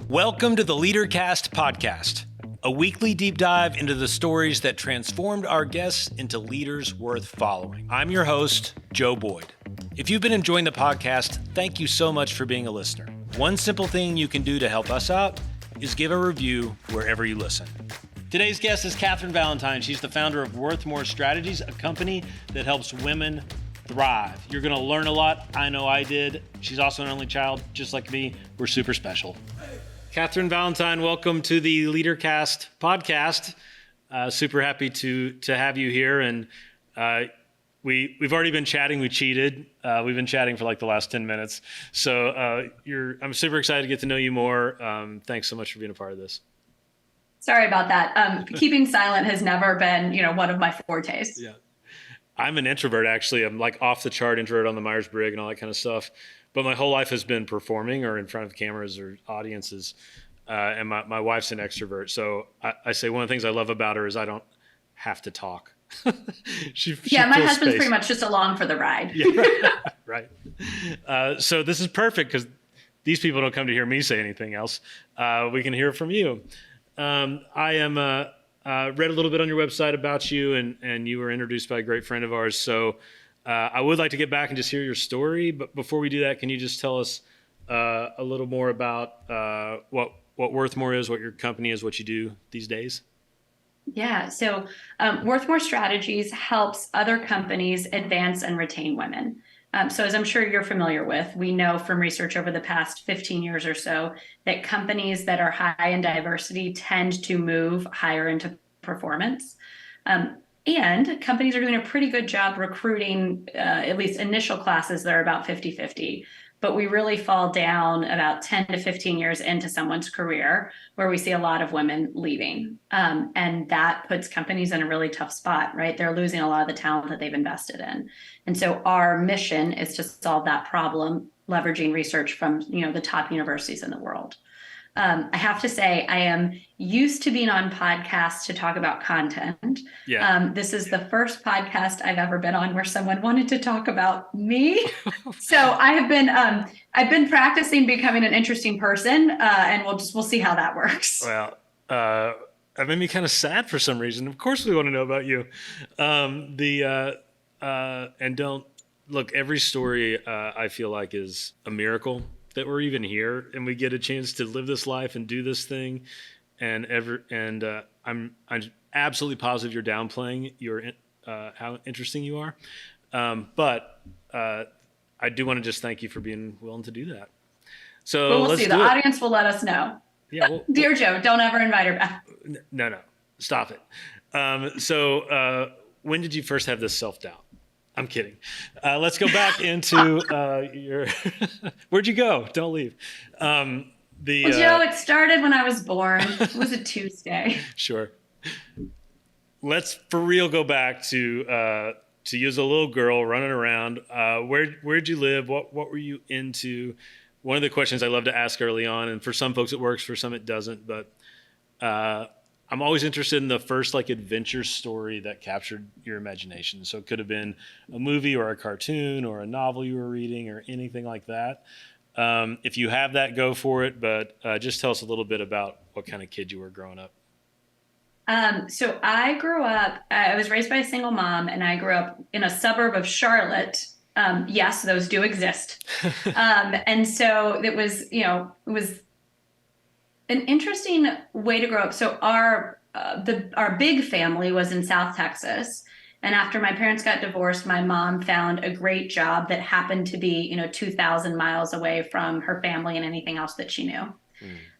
Welcome to the LeaderCast podcast, a weekly deep dive into the stories that transformed our guests into leaders worth following. I'm your host, Joe Boyd. If you've been enjoying the podcast, thank you so much for being a listener. One simple thing you can do to help us out is give a review wherever you listen. Today's guest is Kathryn Valentine. She's the founder of Worthmore Strategies, a company that helps women thrive. You're going to learn a lot. I know I did. She's also an only child, just like me. We're super special. Kathryn Valentine, welcome to the LeaderCast podcast. Super happy to have you here. And we've already been chatting. We cheated. We've been chatting for like the last 10 minutes. So I'm super excited to get to know you more. Thanks so much for being a part of this. Sorry about that. Keeping silent has never been, one of my fortes. Yeah. I'm an introvert, actually. I'm like off the chart introvert on the Myers-Briggs and all that kind of stuff. But my whole life has been performing or in front of cameras or audiences. And my wife's an extrovert. So I say one of the things I love about her is I don't have to talk. she my husband's space. Pretty much just along for the ride. Yeah, right. So this is perfect because these people don't come to hear me say anything else. We can hear from you. I am read a little bit on your website about you, and you were introduced by a great friend of ours. So I would like to get back and just hear your story. But before we do that, can you just tell us a little more about what Worthmore is, what your company is, what you do these days? Yeah. So Worthmore Strategies helps other companies advance and retain women. So as I'm sure you're familiar with, we know from research over the past 15 years or so that companies that are high in diversity tend to move higher into performance. And companies are doing a pretty good job recruiting at least initial classes that are about 50-50. But we really fall down about 10 to 15 years into someone's career where we see a lot of women leaving. And that puts companies in a really tough spot, right? They're losing a lot of the talent that they've invested in. And so our mission is to solve that problem, leveraging research from the top universities in the world. I have to say, I am used to being on podcasts to talk about content. Yeah. This is the first podcast I've ever been on where someone wanted to talk about me. So I've been practicing becoming an interesting person, and we'll see how that works. Well, that made me kind of sad for some reason. Of course, we want to know about you. And don't look. Every story I feel like is a miracle that we're even here and we get a chance to live this life and do this thing. And I'm absolutely positive you're downplaying how interesting you are. But I do want to just thank you for being willing to do that. So we'll see. The audience will let us know. Yeah. Dear Joe, don't ever invite her back. No, stop it. So when did you first have this self-doubt? I'm kidding. Let's go back into your. Where'd you go? Don't leave. Joe, it started when I was born. It was a Tuesday. Sure. Let's for real go back to you as a little girl running around. Where'd you live? What were you into? One of the questions I love to ask early on, and for some folks it works, for some it doesn't. But I'm always interested in the first adventure story that captured your imagination. So it could have been a movie or a cartoon or a novel you were reading or anything like that. If you have that, go for it. But just tell us a little bit about what kind of kid you were growing up. So I grew up, I was raised by a single mom, and I grew up in a suburb of Charlotte. Yes, those do exist. And so it was an interesting way to grow up. So our big family was in South Texas. And after my parents got divorced, my mom found a great job that happened to be, 2,000 miles away from her family and anything else that she knew.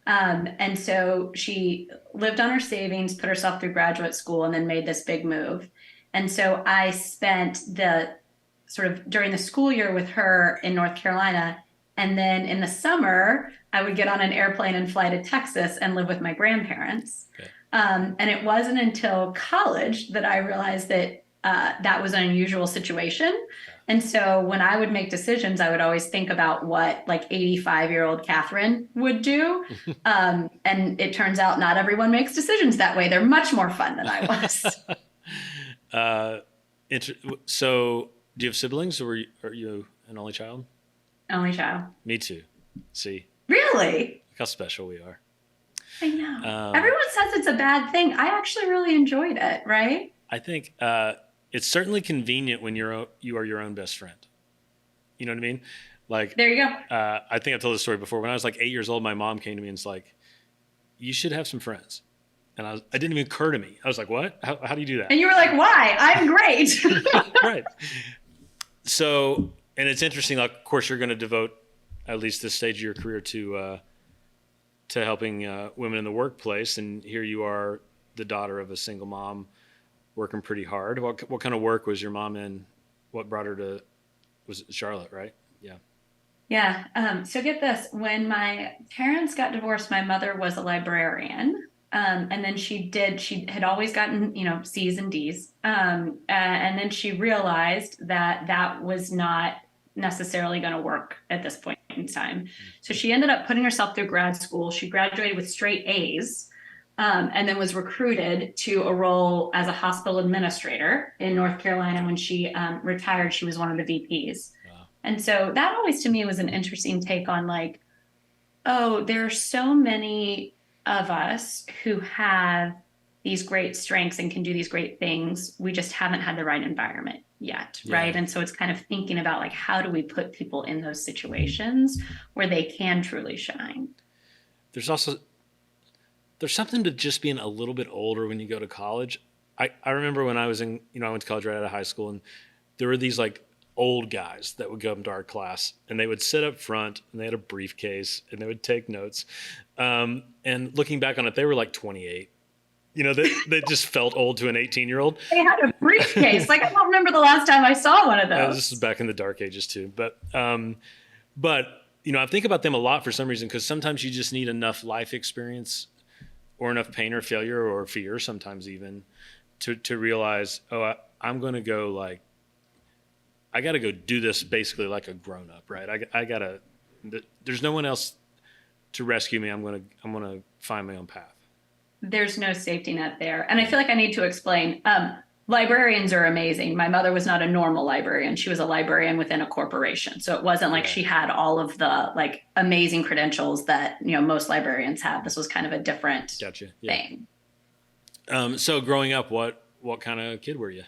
And so she lived on her savings, put herself through graduate school, and then made this big move. And so I spent during the school year with her in North Carolina. And then in the summer, I would get on an airplane and fly to Texas and live with my grandparents. Okay. And it wasn't until college that I realized that that was an unusual situation. And so when I would make decisions, I would always think about what 85-year-old Kathryn would do. And it turns out not everyone makes decisions that way. They're much more fun than I was. So do you have siblings, or are you an only child? Only child. Me too. See? Really? how special we are. I know. Everyone says it's a bad thing. I actually really enjoyed it, right? I think it's certainly convenient when you are your own best friend. You know what I mean? Like, there you go. I think I've told this story before. When I was like 8 years old, my mom came to me and was like, you should have some friends. And it didn't even occur to me. I was like, what? How do you do that? And you were like, why? I'm great. Right. So, and it's interesting, like, of course, you're going to devote at least this stage of your career to helping women in the workplace. And here you are, the daughter of a single mom, working pretty hard. What kind of work was your mom in? What brought her to, was it Charlotte, right? Yeah. Yeah. So get this. When my parents got divorced, my mother was a librarian. And then she had always gotten, C's and D's. And then she realized that was not necessarily going to work at this point in time. So she ended up putting herself through grad school. She graduated with straight A's, and then was recruited to a role as a hospital administrator in North Carolina. When she retired, she was one of the VPs. Wow. And so that always to me was an interesting take on like, oh, there are so many of us who have these great strengths and can do these great things. We just haven't had the right environment yet, right? And so it's kind of thinking about like, how do we put people in those situations where they can truly shine? There's something to just being a little bit older when you go to college. I remember when I was I went to college right out of high school, and there were these like old guys that would come to our class, and they would sit up front, and they had a briefcase, and they would take notes. And looking back on it, they were like 28. They just felt old to an 18-year-old. They had a briefcase. Like, I don't remember the last time I saw one of those. This is back in the dark ages too. But I think about them a lot for some reason, because sometimes you just need enough life experience or enough pain or failure or fear, sometimes even, to realize, I'm going to go like, I got to go do this basically like a grown up, right? I got to, there's no one else to rescue me. I'm going to find my own path. There's no safety net there. And I feel like I need to explain, librarians are amazing. My mother was not a normal librarian. She was a librarian within a corporation. So it wasn't like she had all of the like amazing credentials that, most librarians have. This was kind of a different thing. So growing up, what kind of kid were you?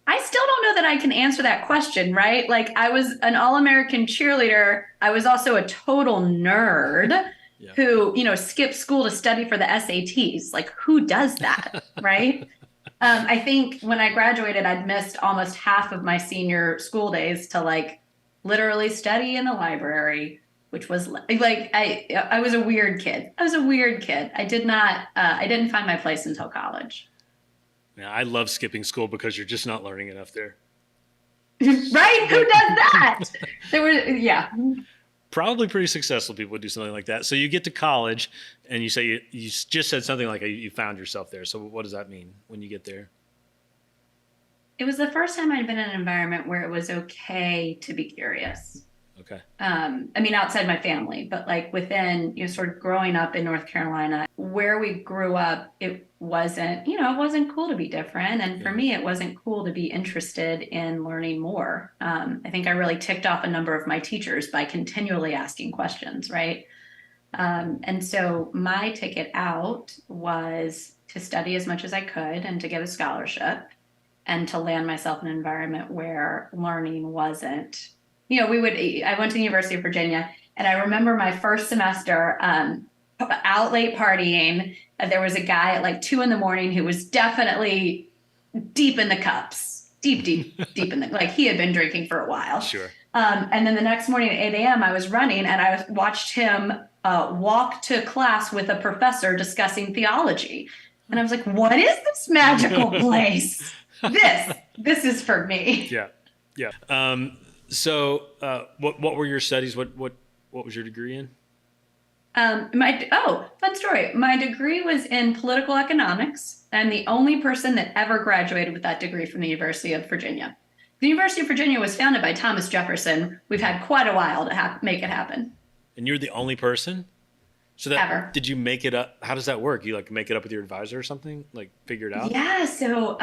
I still don't know that I can answer that question, right? Like, I was an all-American cheerleader. I was also a total nerd who, skipped school to study for the SATs. Like, who does that, right? I think when I graduated, I'd missed almost half of my senior school days to like literally study in the library, which was like, I was a weird kid. I didn't find my place until college. Yeah, I love skipping school because you're just not learning enough there. Right? Who does that? Probably pretty successful people would do something like that. So you get to college and you say you just said something like you found yourself there. So what does that mean when you get there? It was the first time I'd been in an environment where it was okay to be curious. Okay. Outside my family, but like within, sort of growing up in North Carolina, where we grew up, it wasn't cool to be different. And for me, it wasn't cool to be interested in learning more. I think I really ticked off a number of my teachers by continually asking questions, right? And so my ticket out was to study as much as I could and to get a scholarship and to land myself in an environment where learning wasn't, I went to the University of Virginia, and I remember my first semester out late partying. There was a guy at like 2 a.m. who was definitely deep in the cups, deep in the, like he had been drinking for a while. Sure. And then the next morning at 8 a.m. I was running, and I watched him walk to class with a professor discussing theology. And I was like, what is this magical place? This is for me. Yeah. So, what were your studies? What was your degree in? Fun story. My degree was in political economics. I'm the only person that ever graduated with that degree from the University of Virginia. The University of Virginia was founded by Thomas Jefferson. We've had quite a while to make it happen. And you're the only person? So ever. Did you make it up? How does that work? You like make it up with your advisor or something? Like figure it out? Yeah. So,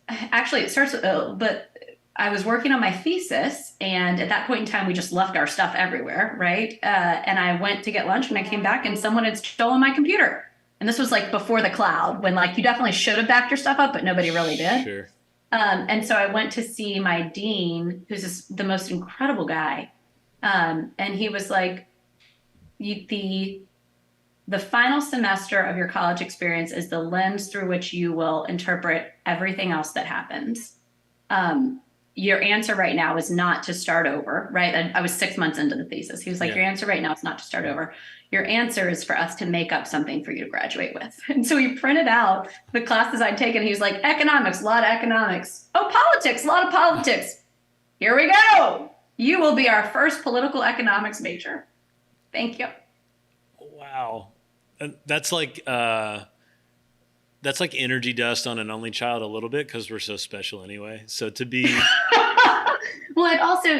actually it starts with, but I was working on my thesis, and at that point in time, we just left our stuff everywhere, right? And I went to get lunch when I came back, and someone had stolen my computer. And this was like before the cloud, when like you definitely should have backed your stuff up, but nobody really did. Sure. And so I went to see my dean, the most incredible guy. And he was like, the final semester of your college experience is the lens through which you will interpret everything else that happens. Your answer right now is not to start over, right? I was 6 months into the thesis. He was like, Your answer right now is not to start over. Your answer is for us to make up something for you to graduate with. And so he printed out the classes I'd taken. He was like, economics, a lot of economics. Oh, politics, a lot of politics. Here we go. You will be our first political economics major. Thank you. Wow. That's like energy dust on an only child a little bit, because we're so special anyway. So to be well, and also,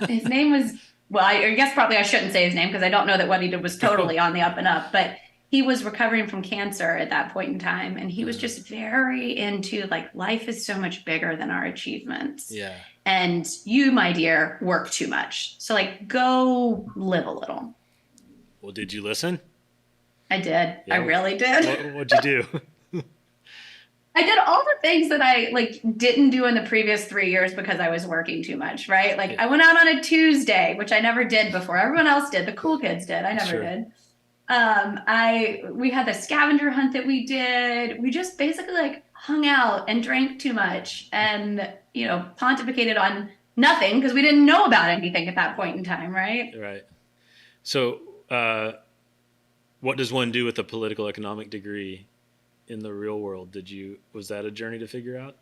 his name was, well, I guess probably I shouldn't say his name because I don't know that what he did was totally on the up and up, but he was recovering from cancer at that point in time. And he was just very into like, life is so much bigger than our achievements. Yeah. And you, my dear, work too much. So like, go live a little. Well, did you listen? I did. Yeah. I really did. What'd you do? I did all the things that I like didn't do in the previous 3 years because I was working too much, right? Like I went out on a Tuesday, which I never did before. Everyone else did. The cool kids did. I never did. We had the scavenger hunt that we did. We just basically like hung out and drank too much and, pontificated on nothing because we didn't know about anything at that point in time, right? Right. So, what does one do with a political economic degree in the real world? Was that a journey to figure out?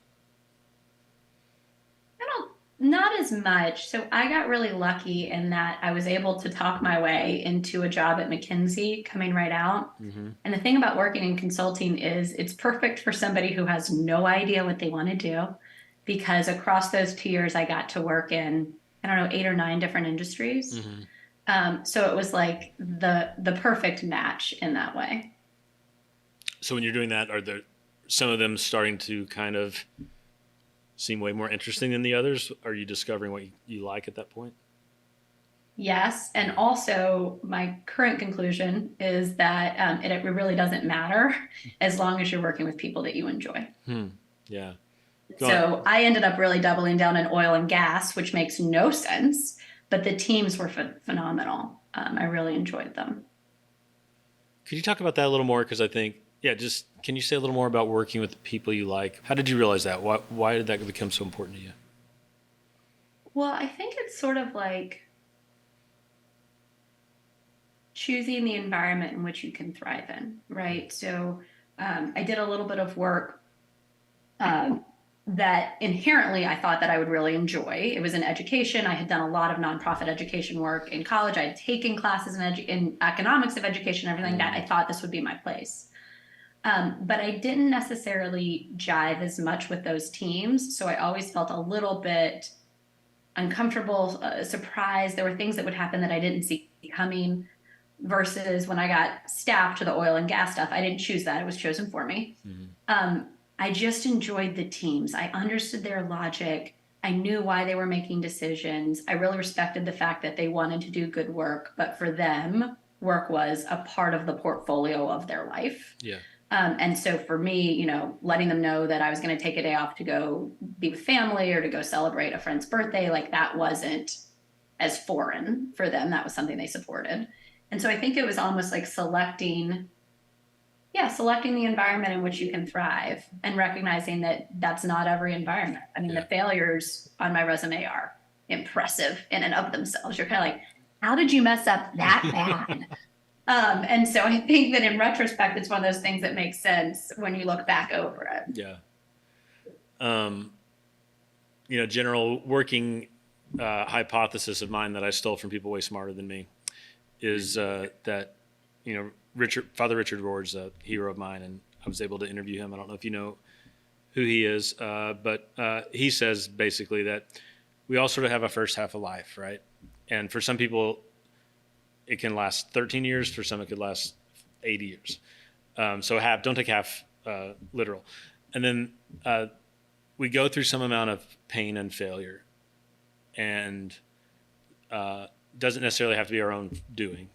Not as much. So I got really lucky in that I was able to talk my way into a job at McKinsey coming right out. Mm-hmm. And the thing about working in consulting is it's perfect for somebody who has no idea what they want to do, because across those 2 years, I got to work in, 8 or 9 different industries. Mm-hmm. So it was like the perfect match in that way. So when you're doing that, are there some of them starting to kind of seem way more interesting than the others? Are you discovering what you like at that point? Yes. And also my current conclusion is that it really doesn't matter as long as you're working with people that you enjoy. Yeah. So I ended up really doubling down in oil and gas, which makes no sense, but the teams were phenomenal. I really enjoyed them. Could you talk about that a little more? Because I think, can you say a little more about working with the people you like? How did you realize that? Why did that become so important to you? Well, I think it's sort of like choosing the environment in which you can thrive in, right? So I did a little bit of work that inherently I thought that I would really enjoy. It was in education. I had done a lot of nonprofit education work in college. I had taken classes in economics of education, everything like that. I thought this would be my place. But I didn't necessarily jive as much with those teams. So I always felt a little bit uncomfortable, surprised. There were things that would happen that I didn't see coming, versus when I got staffed to the oil and gas stuff, I didn't choose that. It was chosen for me. Mm-hmm. I just enjoyed the teams. I understood their logic. I knew why they were making decisions. I really respected the fact that they wanted to do good work, but for them, work was a part of the portfolio of their life. Yeah. And so for me, letting them know that I was going to take a day off to go be with family or to go celebrate a friend's birthday, like that wasn't as foreign for them. That was something they supported. And so I think it was almost like selecting the environment in which you can thrive and recognizing that that's not every environment. I mean, the failures on my resume are impressive in and of themselves. You're kind of like, how did you mess up that bad? And so I think that in retrospect, it's one of those things that makes sense when you look back over it. Yeah. General working hypothesis of mine that I stole from people way smarter than me is that, Father Richard Rohr's a hero of mine, and I was able to interview him. I don't know if you know who he is, but he says basically that we all sort of have a first half of life, right? And for some people, it can last 13 years. For some, it could last 80 years. So don't take half literal. And then we go through some amount of pain and failure, and doesn't necessarily have to be our own doing,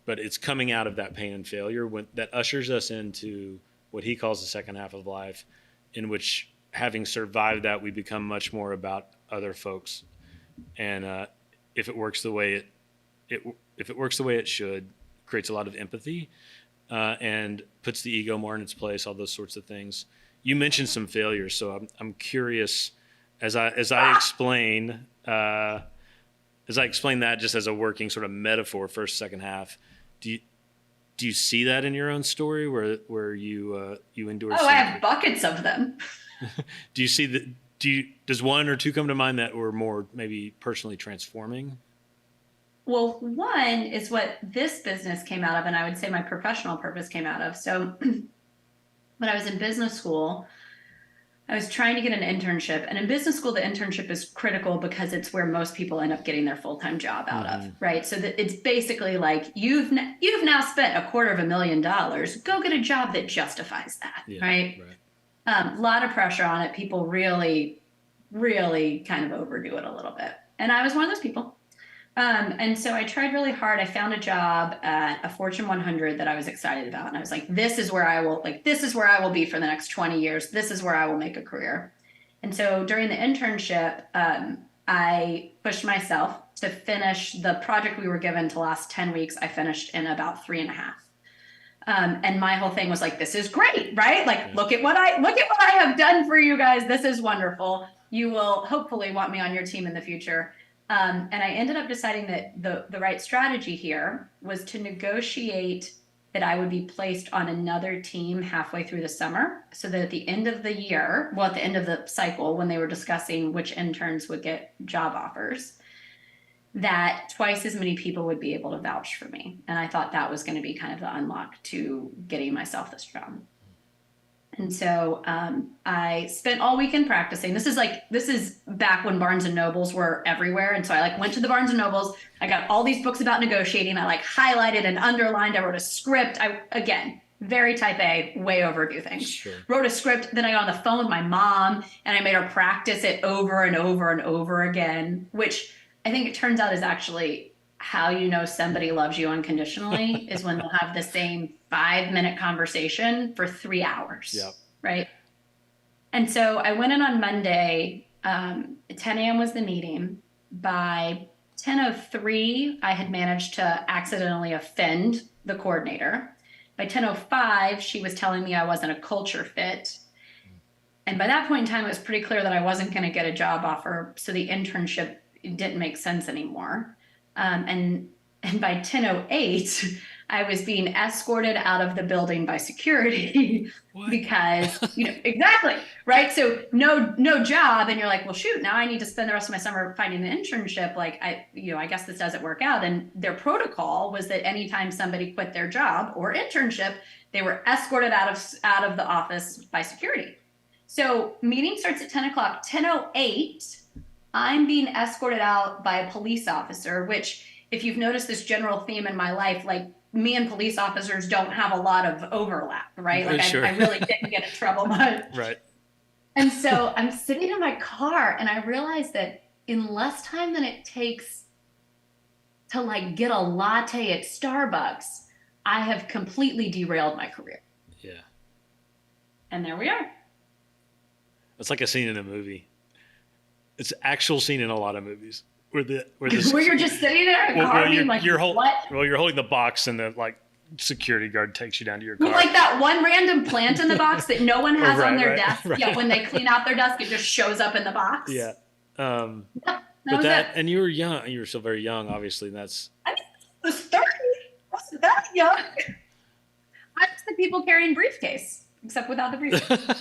but it's coming out of that pain and failure that ushers us into what he calls the second half of life, in which, having survived that, we become much more about other folks. And if it works the way if it works the way it should, creates a lot of empathy and puts the ego more in its place, all those sorts of things. You mentioned some failures, so I'm curious, as I explain that just as a working sort of metaphor, first, second half, do you see that in your own story where you endured? Oh, I have buckets of them. Do you see does one or two come to mind that were more maybe personally transforming? Well, one is what this business came out of, and I would say my professional purpose came out of. So when I was in business school, I was trying to get an internship. And in business school, the internship is critical because it's where most people end up getting their full-time job out of, right? So that it's basically like, you've now spent $250,000. Go get a job that justifies that, right? A lot of pressure on it. People really, really kind of overdo it a little bit. And I was one of those people. And so I tried really hard. I found a job at a Fortune 100 that I was excited about. And I was like, this is where I will be for the next 20 years. This is where I will make a career. And so during the internship, I pushed myself to finish the project we were given to last 10 weeks. I finished in about 3.5. And my whole thing was like, this is great, right? Like, look at what I have done for you guys. This is wonderful. You will hopefully want me on your team in the future. And I ended up deciding that the right strategy here was to negotiate that I would be placed on another team halfway through the summer, so that at the end of the year, at the end of the cycle, when they were discussing which interns would get job offers, that twice as many people would be able to vouch for me. And I thought that was going to be kind of the unlock to getting myself this job. And so I spent all weekend practicing. This is back when Barnes and Nobles were everywhere. And so I went to the Barnes and Nobles. I got all these books about negotiating. I highlighted and underlined. I wrote a script. Again, very type A, way overdo things. Sure. Wrote a script. Then I got on the phone with my mom and I made her practice it over and over and over again, which I think it turns out is actually how you know somebody loves you unconditionally is when they'll have the same 5-minute conversation for 3 hours. Yep. Right. And so I went in on Monday, 10 a.m. was the meeting. By 10:03, I had managed to accidentally offend the coordinator. By 10:05, she was telling me I wasn't a culture fit. And by that point in time, it was pretty clear that I wasn't going to get a job offer. So the internship didn't make sense anymore. And by 10:08, I was being escorted out of the building by security because, exactly, right? So no job. And you're like, well, shoot, now I need to spend the rest of my summer finding an internship. I guess this doesn't work out. And their protocol was that anytime somebody quit their job or internship, they were escorted out of the office by security. So meeting starts at 10 o'clock, 10:08. I'm being escorted out by a police officer, which, if you've noticed this general theme in my life, me and police officers don't have a lot of overlap, right? Sure. I really didn't get in trouble much. Right. And so I'm sitting in my car and I realized that in less time than it takes to get a latte at Starbucks, I have completely derailed my career. Yeah. And there we are. It's like a scene in a movie. It's an actual scene in a lot of movies where you're just sitting there in a car being what? Well, you're holding the box and the security guard takes you down to your car. Like that one random plant in the box that no one has on their desk. Right. Yeah, when they clean out their desk, it just shows up in the box. Yeah. That and you were young. You were still very young, obviously. And that's. I was 30. I wasn't that young. I was the people carrying briefcase, except without the briefcase.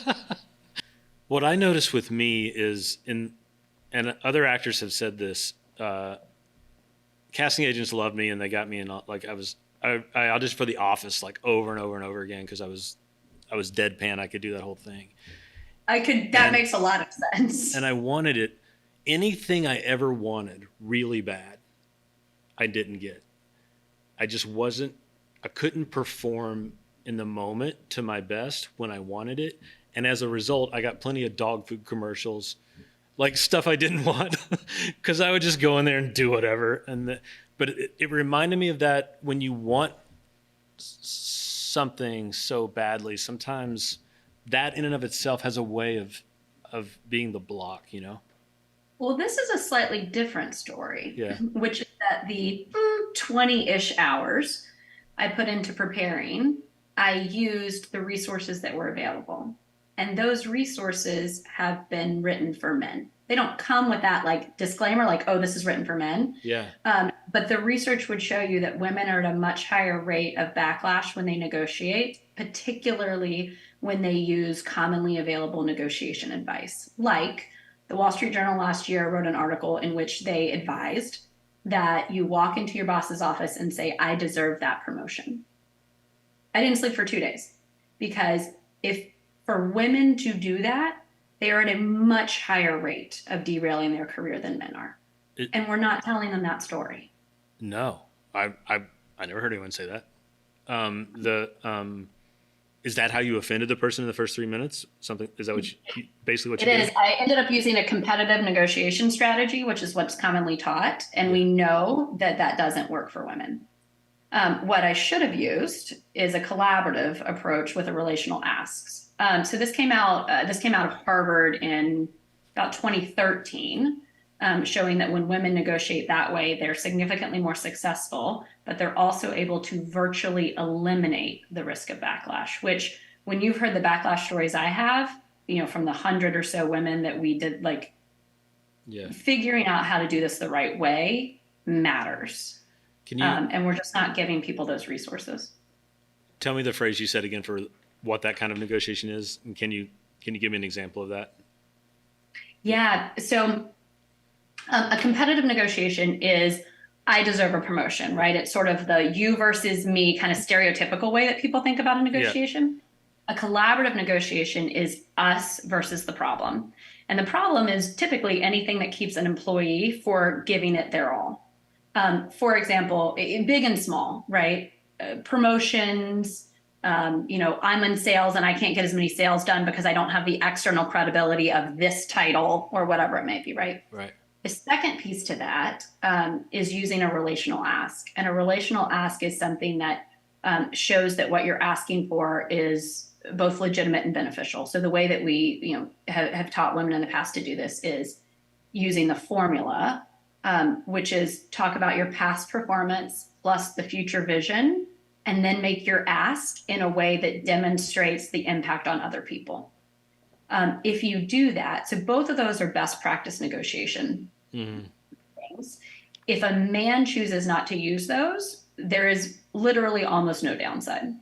What I noticed with me is and other actors have said this, casting agents loved me and they got me in, I auditioned for The Office over and over and over again because I was deadpan. I could do that whole thing. That makes a lot of sense. And I wanted it. Anything I ever wanted really bad, I didn't get. I couldn't perform in the moment to my best when I wanted it. And as a result, I got plenty of dog food commercials, like stuff I didn't want, because I would just go in there and do whatever. But it reminded me of that when you want something so badly, sometimes that in and of itself has a way of being the block, you know? Well, this is a slightly different story, Yeah. which is that the 20-ish hours I put into preparing, I used the resources that were available. And those resources have been written for men. They don't come with that like disclaimer, like, oh, this is written for men. Yeah. But the research would show you that women are at a much higher rate of backlash when they negotiate, particularly when they use commonly available negotiation advice. Like the Wall Street Journal last year wrote an article in which they advised that you walk into your boss's office and say, I deserve that promotion. I didn't sleep for 2 days because if for women to do that, they are at a much higher rate of derailing their career than men are. And we're not telling them that story. No, I never heard anyone say that. Is that how you offended the person in the first 3 minutes? Is that what basically what you did? It is. I ended up using a competitive negotiation strategy, which is what's commonly taught. And we know that that doesn't work for women. What I should have used is a collaborative approach with a relational asks. So this came out of Harvard in about 2013, showing that when women negotiate that way, they're significantly more successful, but they're also able to virtually eliminate the risk of backlash, which when you've heard the backlash stories I have, from the 100 or so women that we did, figuring out how to do this the right way matters. Can you, and we're just not giving people those resources. Tell me the phrase you said again for what that kind of negotiation is, and can you give me an example of that? Yeah. So a competitive negotiation is I deserve a promotion, right? It's sort of the you versus me kind of stereotypical way that people think about a negotiation. Yeah. A collaborative negotiation is us versus the problem. And the problem is typically anything that keeps an employee for giving it their all. For example, big and small, right? Promotions, I'm in sales and I can't get as many sales done because I don't have the external credibility of this title or whatever it may be, right? Right. The second piece to that is using a relational ask. And a relational ask is something that shows that what you're asking for is both legitimate and beneficial. So the way that we have taught women in the past to do this is using the formula, which is talk about your past performance plus the future vision, and then make your ask in a way that demonstrates the impact on other people. If you do that, so both of those are best practice negotiation things. If a man chooses not to use those, there is literally almost no downside.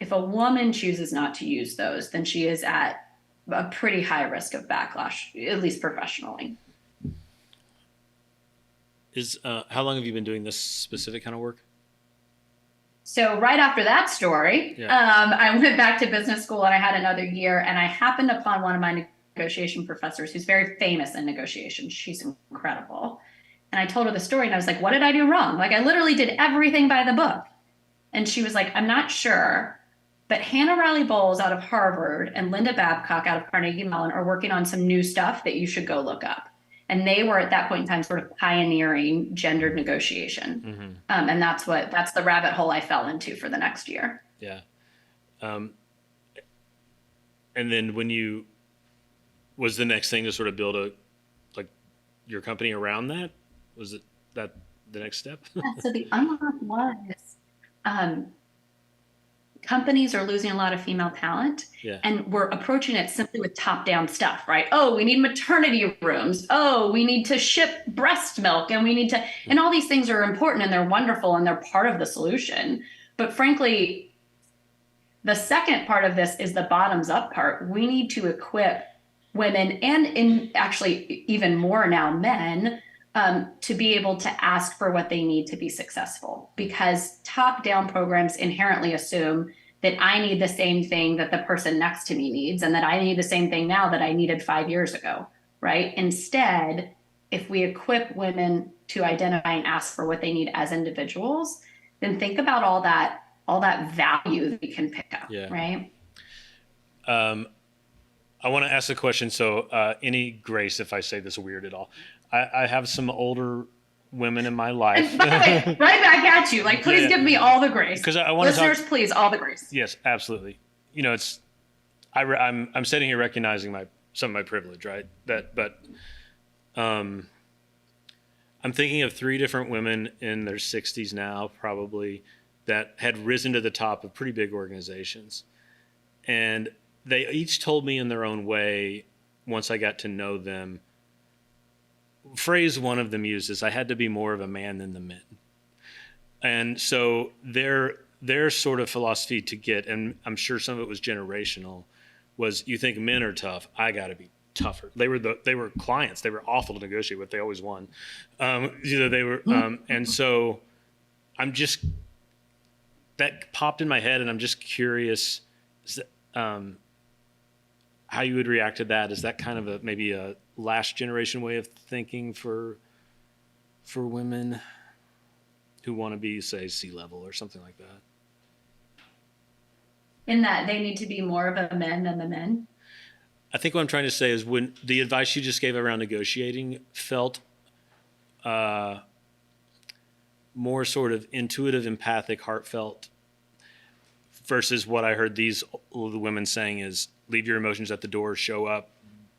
If a woman chooses not to use those, then she is at a pretty high risk of backlash, at least professionally. How long have you been doing this specific kind of work? So right after that story, I went back to business school and I had another year, and I happened upon one of my negotiation professors who's very famous in negotiation. She's incredible. And I told her the story and I was like, what did I do wrong? Like I literally did everything by the book. And she was like, I'm not sure, but Hannah Riley Bowles out of Harvard and Linda Babcock out of Carnegie Mellon are working on some new stuff that you should go look up. And they were at that point in time sort of pioneering gendered negotiation. And that's the rabbit hole I fell into for the next year. Yeah. And then was the next thing to sort of build your company around that? Was it that the next step? Yeah, so the unlock was, companies are losing a lot of female talent, and we're approaching it simply with top-down stuff, right? Oh, we need maternity rooms. Oh, we need to ship breast milk, and we need to, and all these things are important and they're wonderful and they're part of the solution. But frankly, the second part of this is the bottoms-up part. We need to equip women and actually even more now men to be able to ask for what they need to be successful, because top-down programs inherently assume that I need the same thing that the person next to me needs, and that I need the same thing now that I needed 5 years ago, right? Instead, if we equip women to identify and ask for what they need as individuals, then think about all that value that we can pick up, right? I want to ask a question. So, any grace if I say this weird at all? I have some older women in my life. And by the way, right back at you. Like, please give me all the grace. Because I want to Listeners, please, all the grace. Yes, absolutely. It's I'm sitting here recognizing some of my privilege, right? But I'm thinking of 3 different women in their 60s now, probably, that had risen to the top of pretty big organizations. And they each told me in their own way, once I got to know them, phrase one of them uses, I had to be more of a man than the men. And so their sort of philosophy to get, and I'm sure some of it was generational, was you think men are tough, I got to be tougher. They were clients. They were awful to negotiate with. They always won. And so that popped in my head, and I'm just curious how you would react to that. Is that kind of maybe a last generation way of thinking for women who want to be, say, C-level or something like that? In that they need to be more of a man than the men? I think what I'm trying to say is, when the advice you just gave around negotiating felt more sort of intuitive, empathic, heartfelt, versus what I heard these women saying is leave your emotions at the door, show up,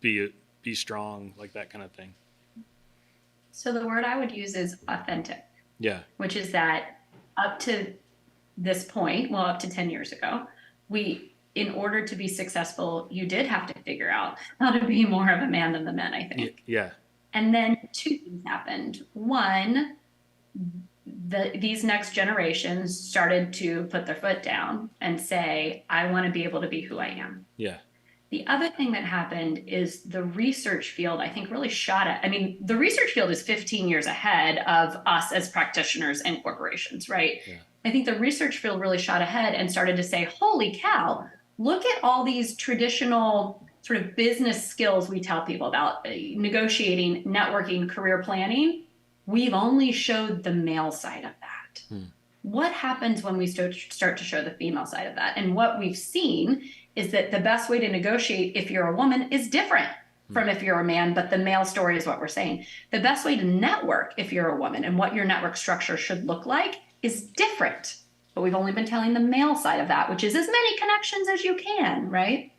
be strong, like that kind of thing. So the word I would use is authentic. Yeah. Which is that up to this point, well, up to 10 years ago, in order to be successful, you did have to figure out how to be more of a man than the men, I think. Yeah. And then 2 things happened. One, these next generations started to put their foot down and say, I want to be able to be who I am. Yeah. The other thing that happened is the research field, I think, really the research field is 15 years ahead of us as practitioners and corporations, right? Yeah. I think the research field really shot ahead and started to say, holy cow, look at all these traditional sort of business skills we tell people about, negotiating, networking, career planning. We've only showed the male side of that. What happens when we start to show the female side of that? And what we've seen is that the best way to negotiate if you're a woman is different from if you're a man, but the male story is what we're saying. The best way to network if you're a woman and what your network structure should look like is different. But we've only been telling the male side of that, which is as many connections as you can, right?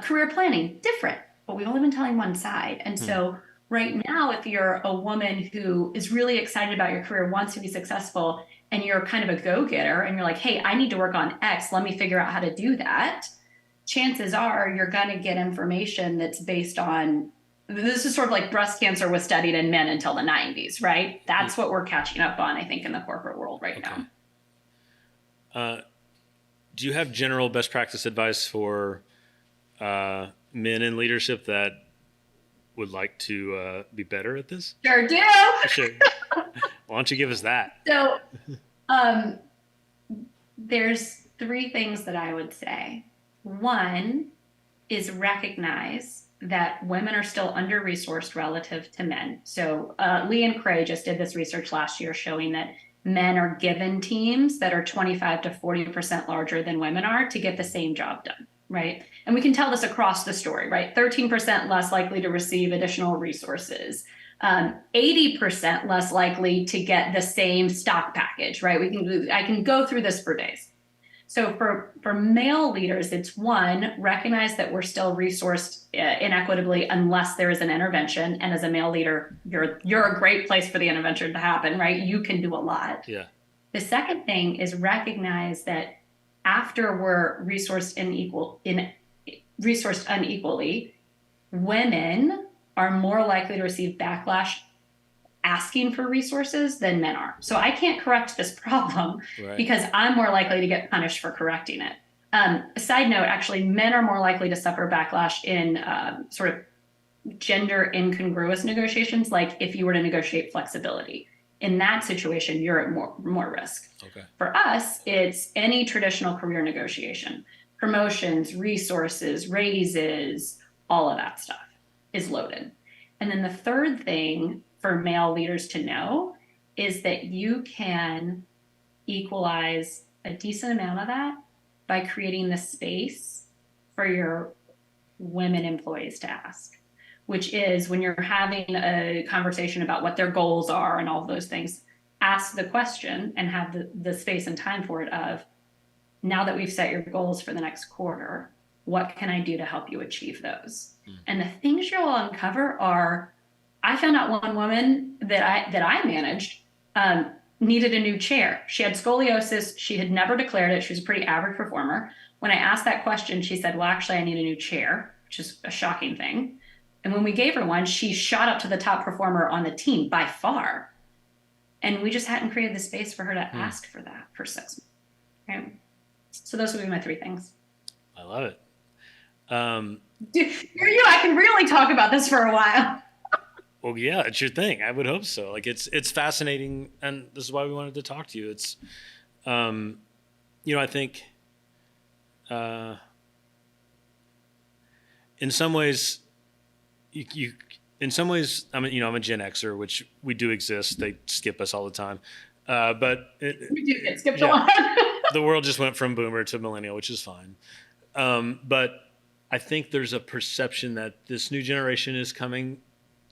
Career planning, different, but we've only been telling one side. And so right now, if you're a woman who is really excited about your career, wants to be successful, and you're kind of a go-getter, and you're like, hey, I need to work on X, let me figure out how to do that, chances are you're going to get information that's based on, this is sort of like breast cancer was studied in men until the 90s, right? That's what we're catching up on, I think, in the corporate world right now. Do you have general best practice advice for men in leadership that would like to be better at this? Sure do. Sure. Why don't you give us that? So there's 3 things that I would say. One is recognize that women are still under-resourced relative to men. So Lee and Cray just did this research last year showing that men are given teams that are 25 to 40% larger than women are to get the same job done, right? And we can tell this across the story, right? 13% less likely to receive additional resources, 80% less likely to get the same stock package, right? I can go through this for days. So for male leaders, it's one, recognize that we're still resourced inequitably unless there is an intervention. And as a male leader, you're a great place for the intervention to happen, right? You can do a lot. Yeah. The second thing is recognize that after we're resourced unequally, women are more likely to receive backlash asking for resources than men are. So I can't correct this problem because I'm more likely to get punished for correcting it. A side note, actually, men are more likely to suffer backlash in sort of gender incongruous negotiations, like if you were to negotiate flexibility. In that situation, you're at more risk. Okay. For us, it's any traditional career negotiation, promotions, resources, raises, all of that stuff is loaded. And then the third thing for male leaders to know is that you can equalize a decent amount of that by creating the space for your women employees to ask, which is when you're having a conversation about what their goals are and all of those things, ask the question and have the space and time for it of, now that we've set your goals for the next quarter, what can I do to help you achieve those? And the things you'll uncover are, I found out one woman that I managed needed a new chair. She had scoliosis. She had never declared it. She was a pretty average performer. When I asked that question, she said, well, actually, I need a new chair, which is a shocking thing. And when we gave her one, she shot up to the top performer on the team by far. And we just hadn't created the space for her to ask for that for 6 months. Okay? So those would be my 3 things. I love it. Dude, I can really talk about this for a while. Well, yeah, it's your thing. I would hope so. Like it's fascinating, and this is why we wanted to talk to you. It's, I think, in some ways, I'm a Gen Xer, which we do exist. They skip us all the time, but we do get skipped a lot. The world just went from boomer to millennial, which is fine. But I think there's a perception that this new generation is coming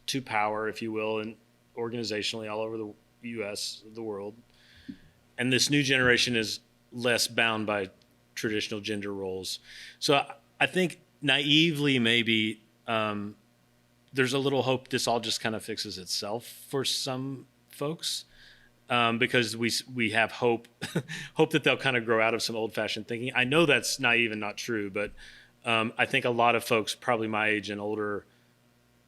to power, if you will, and organizationally all over the U.S., the world. And this new generation is less bound by traditional gender roles. So I think naively, maybe there's a little hope this all just kind of fixes itself for some folks, because we have hope that they'll kind of grow out of some old-fashioned thinking. I know that's naive and not true, but I think a lot of folks, probably my age and older,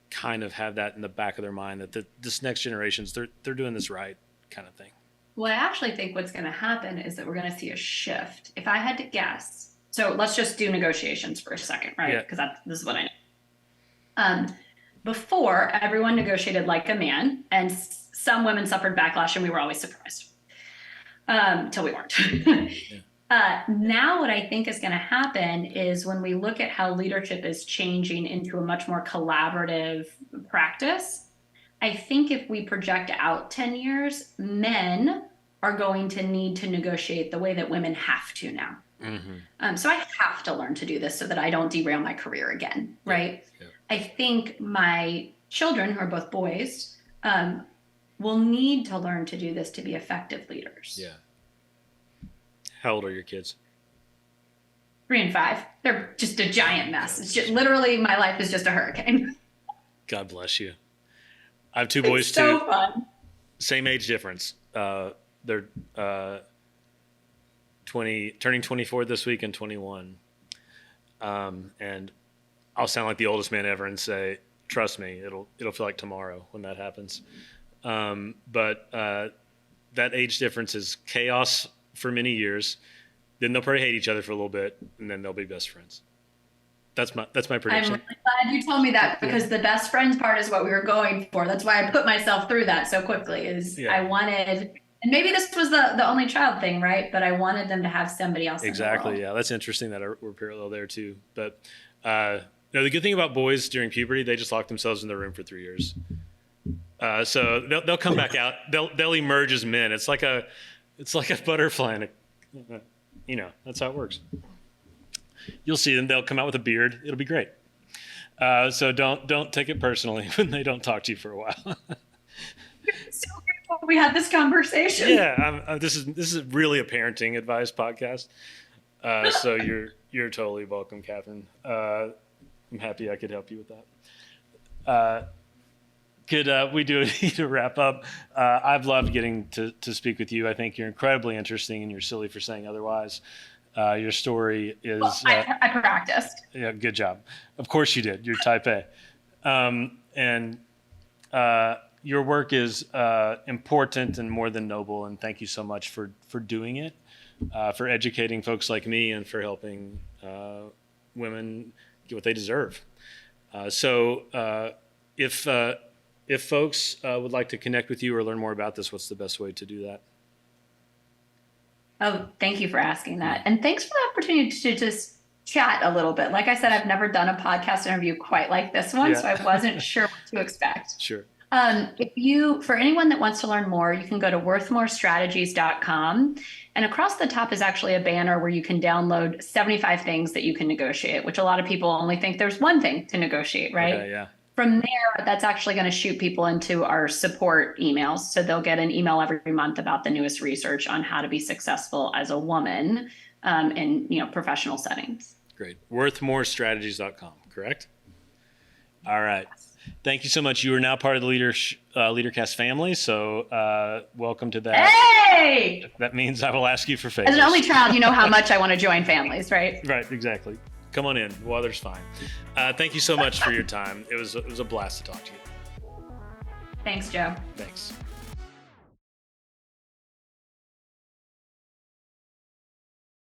kind of have that in the back of their mind that this next generations, they're doing this right kind of thing. Well, I actually think what's going to happen is that we're going to see a shift. If I had to guess, so let's just do negotiations for a second, right? Because this is what I know. Before, everyone negotiated like a man, and some women suffered backlash, and we were always surprised till we weren't. Now what I think is going to happen is when we look at how leadership is changing into a much more collaborative practice, I think if we project out 10 years, men are going to need to negotiate the way that women have to now. Mm-hmm. So I have to learn to do this so that I don't derail my career again, right? Yeah. I think my children, who are both boys, will need to learn to do this to be effective leaders. Yeah. How old are your kids? 3 and 5. They're just a giant mess. It's just literally my life is just a hurricane. God bless you. I have 2 boys it's too. So fun. Same age difference. They're 20, turning 24 this week and 21. And I'll sound like the oldest man ever and say, trust me, it'll feel like tomorrow when that happens. But that age difference is chaos for many years. Then they'll probably hate each other for a little bit, and then they'll be best friends. That's my prediction. I'm really glad you told me that, because the best friends part is what we were going for. That's why I put myself through that so quickly. I wanted, and maybe this was the only child thing, right? But I wanted them to have somebody else. Exactly. In the world. Yeah, that's interesting that we're parallel there too. But the good thing about boys during puberty, they just lock themselves in their room for 3 years. So they'll come back out. They'll emerge as men. It's like a butterfly. That's how it works. You'll see them. They'll come out with a beard. It'll be great. So don't take it personally when they don't talk to you for a while. So grateful we had this conversation. Yeah, this is really a parenting advice podcast. So you're totally welcome, Kathryn. I'm happy I could help you with that. Could we do it to wrap up? I've loved getting to speak with you. I think you're incredibly interesting, and you're silly for saying otherwise. Your story is... Well, I practiced. Yeah, good job. Of course you did. You're type A. And your work is important and more than noble, and thank you so much for doing it, for educating folks like me, and for helping women get what they deserve. So if folks would like to connect with you or learn more about this, what's the best way to do that? Oh, thank you for asking that. And thanks for the opportunity to just chat a little bit. Like I said, I've never done a podcast interview quite like this one, so I wasn't sure what to expect. Sure. For anyone that wants to learn more, you can go to worthmorestrategies.com. And across the top is actually a banner where you can download 75 things that you can negotiate, which a lot of people only think there's one thing to negotiate, right? Okay, yeah. From there, that's actually going to shoot people into our support emails. So they'll get an email every month about the newest research on how to be successful as a woman in professional settings. Great. Worthmorestrategies.com, correct? All right. Thank you so much. You are now part of the LeaderCast family, so welcome to that. Hey! That means I will ask you for favors. As an only child, you know how much I want to join families, right? Right, exactly. Come on in. Weather's fine. Thank you so much for your time. It was a blast to talk to you. Thanks, Joe. Thanks.